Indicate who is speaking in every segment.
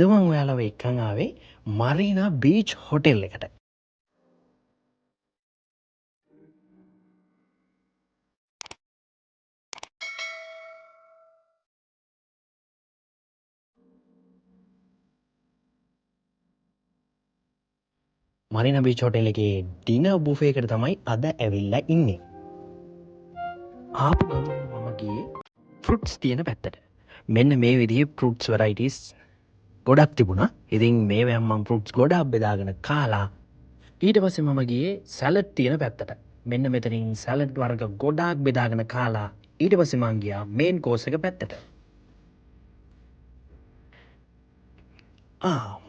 Speaker 1: අද මම ඔයාලව එක්කන් ආවේ මරීනා බීච් හොටෙල් එකට. මරීනා බීච් හොටෙල් එකේ ඩිනර් බුෆේ එකට තමයි අද ඇවිල්ලා ඉන්නේ. ආපු ගමන් මම ගියේ ෆෘට්ස් තියෙන පැත්තට. මෙන්න මේ විදිහේ ෆෘට්ස් වෙරයිටිස් ගොඩක් තිබුණා. ඉතින් මේවෙන් මම ෆෘට්ස් ගොඩක් බෙදාගෙන කාලා ඊට පස්සේ මම ගියේ සැලඩ් තියෙන පැත්තට. මෙන්න මෙතනින් සැලඩ් වර්ග ගොඩාක් බෙදාගෙන කාලා ඊට පස්සේ මං ගියා මේන් කෝස් එක පැත්තට.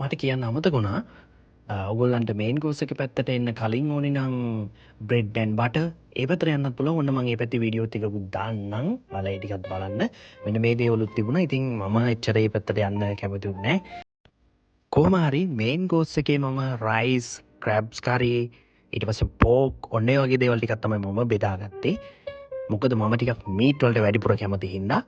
Speaker 1: මට කියන්න අමතක වුණා. ඔයගොල්ලන්ට මේන් කෝස් එක පැත්තට එන්න කලින් ඕනේ නම් බ්‍රෙඩ් ඇන්ඩ් බටර් ඒ පැත්තට යන්නත් පුළුවන්. ඔන්න මම මේ පැත්තේ වීඩියෝ ටිකකුත් දාන්නම්. ඔයාලා ඒ ටිකත් බලන්න. මෙන්න මේ දේවලුත් තිබුණා. ඉතින් මම එච්චර ඒ පැත්තට යන්න කැමතිුත් නැහැ. කොහොම හරි මේන් කෝස් එකේ මම රයිස්, ක්‍රැබ්ස් කරි ඊට පස්සේ පෝක් ඔන්න ඒ වගේ දේවල් ටිකක් තමයි මම බෙදාගත්තේ. මොකද මම ටිකක් මීට් වලට වැඩිපුර කැමති හින්දා.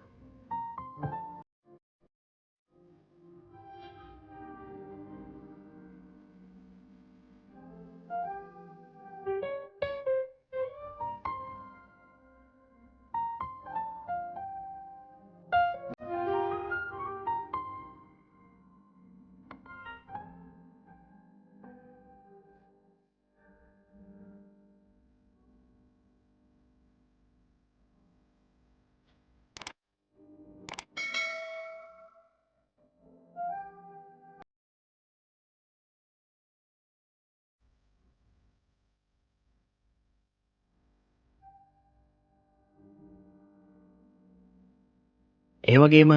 Speaker 1: ඒ වගේම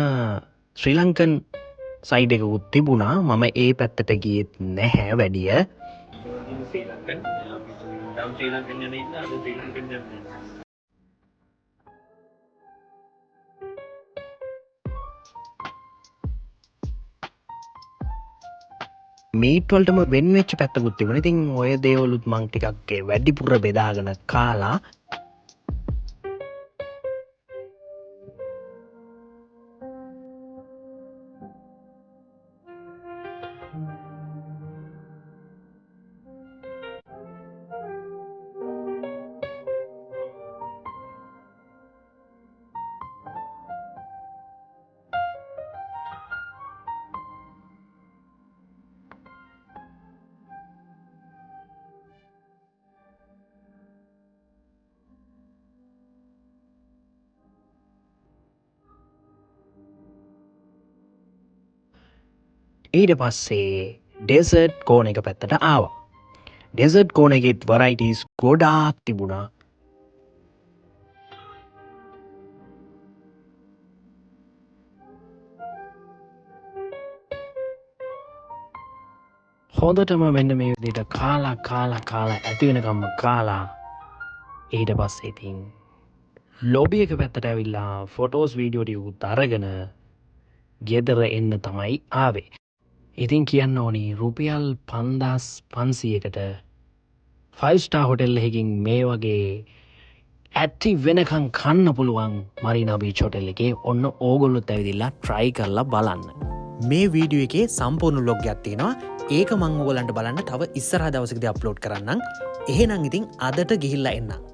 Speaker 1: ශ්‍රී ලංකන් සයිඩ් එකකුත් තිබුණා. මම ඒ පැත්තට ගියෙත් නැහැ වැඩිය. මීට් වලටම වෙන් වෙච්ච පැත්තකුත් තිබුණා. ඉතින් ඔය දේවලුත් මං ටිකක් වැඩිපුර බෙදාගෙන කාලා ඊට පස්සේ ඩෙසර්ට් කෝන එක පැත්තට ආවා. ඩෙසර්ට් කෝන එකෙත් වරයිටිස් ගොඩාක් තිබුණා. හොඳටම මෙන්න මේ විදිහට කාලා ඇති වෙනකම්ම කාලා ඊට පස්සේ ඉතින් ලොබි එක පැත්තට ඇවිල්ලා ෆොටෝස් වීඩියෝ ටිකකුත් අරගෙන ගෙදර එන්න තමයි ආවේ. ඉතින් කියන්න ඕනි රුපියල් 5500කට 5 ස්ටාර් හොටෙල් එකකින් මේ වගේ ඇති වෙනකන් කන්න පුළුවන් මරීනා බීච් හොටෙල් එකේ ඔන්න ඕගොල්ලොත් ඇවිදilla try කරලා බලන්න.
Speaker 2: මේ වීඩියෝ එකේ සම්පූර්ණ vlog එකක් තියෙනවා. ඒක මම ඔයගලන්ට බලන්න තව ඉස්සරහ දවසකදී අප්ලෝඩ් කරන්නම්. එහෙනම් ඉතින් අදට ගිහිල්ලා එන්න.